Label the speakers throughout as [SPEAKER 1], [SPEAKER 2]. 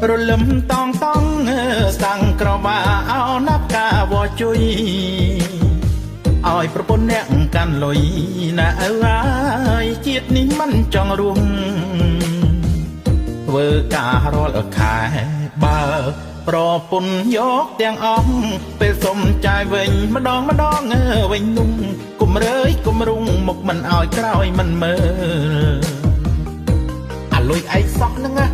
[SPEAKER 1] រលឹមតងតងសាំងក្រវាអោណាប់កាវជួយ ឲ្យប្រពន្ធអ្នកកាន់លុយណាអើយជាតិនេះមិនចង់រួមធ្វើការរាល់ខែបើប្រពន្ធយកទាំងអស់ពេលសុំចាយវិញម្ដងវិញนุ่มគុំរើយគុំរុងមុខមិនឲ្យក្រោយមិនមើលអាលុយឯងសោះហ្នឹងណា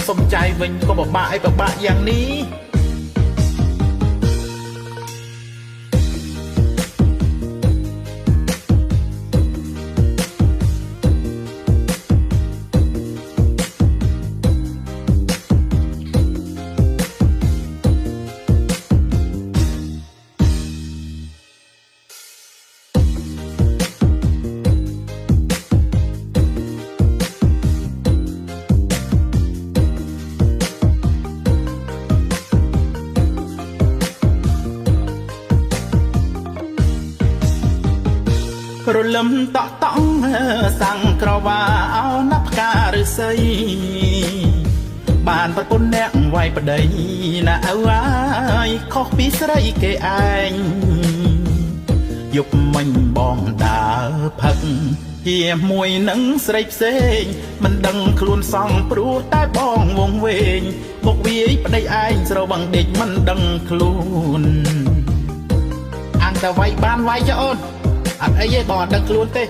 [SPEAKER 1] សុំចាយវិញក៏ពិបាកឯពិបាកយ៉ាងនេះ រលឹមតក់តង់សាំងក្រវាអោណាប់ផ្កាឫស្សីបានប្រពន្ធអ្នកវាយប្តីណាអើយខុសពីស្រីគេឯងយប់មិញបងដើរផឹកជាមួយនឹងស្រីផ្សេងមិនដឹងខ្លួនសងព្រោះតែបងវងវែងមកវាយប្តីឯងស្រវឹងដេកមិនដឹងខ្លួនអាំងតែវាយបានវាយចអូន អត់អីទេបងអត់ដឹងខ្លួនទេ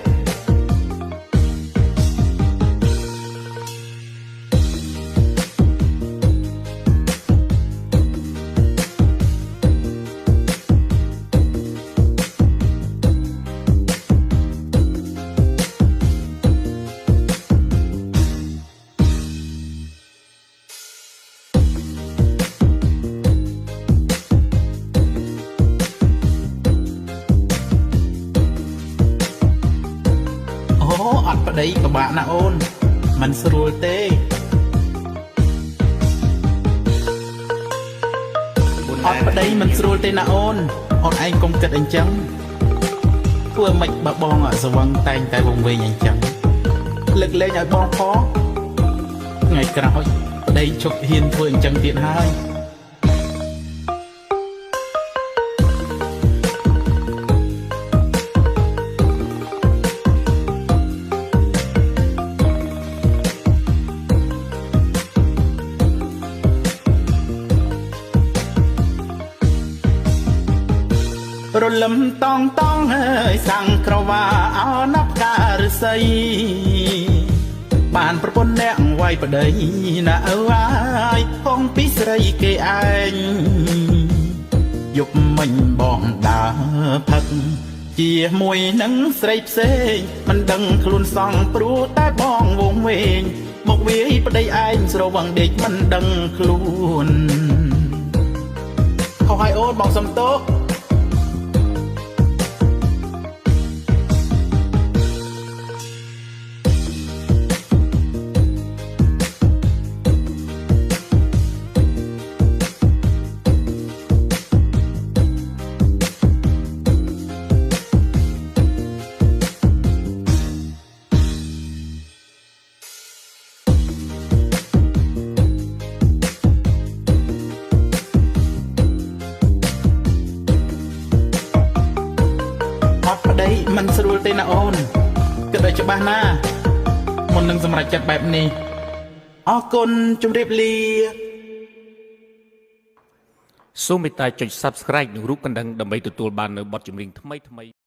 [SPEAKER 1] អត់ប្តីពិបាកណាអូនមិនស្រួលទេអត់ប្តីមិនស្រួលទេណាអូនអូនឯងកុំគិតអញ្ចឹងធ្វើម៉េចបើបងអត់ស្វឹងតែងតែវងវែងអញ្ចឹងលើកលែងឲ្យបងផងថ្ងៃក្រោយប្តីជប់ហ៊ានធ្វើអញ្ចឹងទៀតហើយ រលឹមតងតងសាំងក្រវាអោណាប់ផ្កាឫស្សីបានប្រពន្ធអ្នកវាយប្តីណាអើយខំពីស្រីគេឯងយប់មិញបងដើរផឹកជាមួយនឹងស្រីផ្សេងមិនដឹងខ្លួនសងព្រោះតែបងវងវែងមកវាយប្តីឯងស្រវឹងដេកមិនដឹងខ្លួនខុសឲ្យអូនបងសុំទោស មិនស្រួលទេណាអូនគិតឲ្យច្បាស់ណាមុននឹងសម្រេចចិត្តបែបនេះអរគុណជម្រាបលាសូមមេត្តាចុច Subscribe និងរូបកណ្ដឹងដើម្បីទទួលបាននូវបទចម្រៀងថ្មីៗ